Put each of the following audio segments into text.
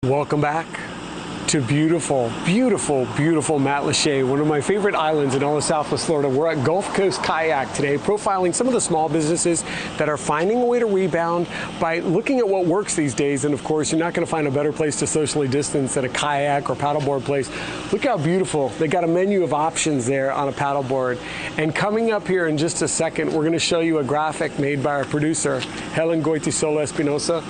Welcome back to beautiful, beautiful, beautiful Matlacha, one of my favorite islands in all of Southwest Florida. We're at Gulf Coast Kayak today, profiling some of the small businesses that are finding a way to rebound by looking at what works these days. And of course, you're not going to find a better place to socially distance than a kayak or paddleboard place. Look how beautiful. They got a menu of options there on a paddleboard. And coming up here in just a second, we're going to show you a graphic made by our producer, Helen Goitisola Espinosa,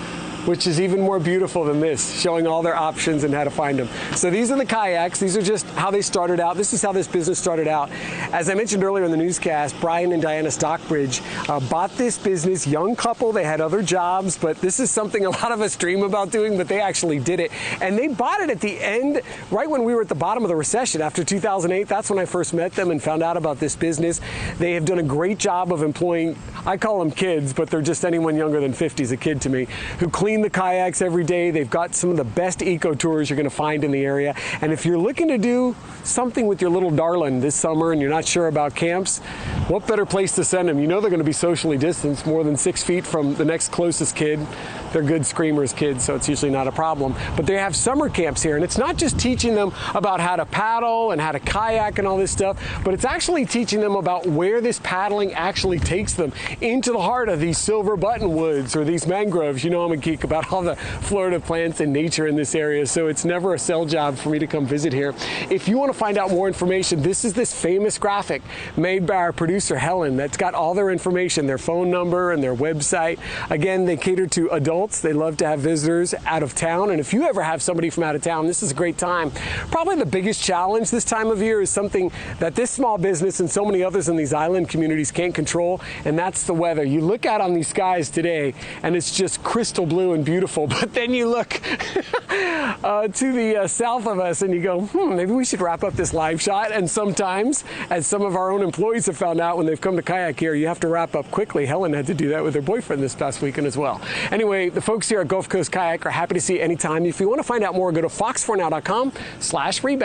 which is even more beautiful than this, showing all their options and how to find them. So these are the kayaks. These are just how they started out. This is how this business started out. As I mentioned earlier in the newscast, Brian and Diana Stockbridge bought this business, young couple. They had other jobs, but this is something a lot of us dream about doing, but they actually did it. And they bought it at the end, right when we were at the bottom of the recession after 2008. That's when I first met them and found out about this business. They have done a great job of employing, I call them kids, but they're just anyone younger than 50 is a kid to me, who clean the kayaks every day. They've got some of the best eco tours you're going to find in the area. And if you're looking to do something with your little darling this summer and you're not sure about camps, what better place to send them? You know they're going to be socially distanced more than 6 feet from the next closest kid. They're good screamers kids, so it's usually not a problem. But they have summer camps here, and it's not just teaching them about how to paddle and how to kayak and all this stuff, but it's actually teaching them about where this paddling actually takes them into the heart of these silver buttonwoods or these mangroves. You know I'm a geek about all the Florida plants and nature in this area, so it's never a sell job for me to come visit here. If you want to find out more information, this is this famous graphic made by our producer Helen that's got all their information, their phone number and their website. Again, they cater to adults. They love to have visitors out of town, and if you ever have somebody from out of town, this is a great time. Probably the biggest challenge this time of year is something that this small business and so many others in these island communities can't control, and that's the weather. You look out on these skies today and it's just crystal blue and beautiful, but then you look to the south of us and you go, maybe we should wrap up this live shot. And sometimes, as some of our own employees have found out when they've come to kayak here, you have to wrap up quickly. Helen had to do that with her boyfriend this past weekend as well. Anyway, the folks here at Gulf Coast Kayak are happy to see you anytime. If you want to find out more, go to fox4now.com/rebound.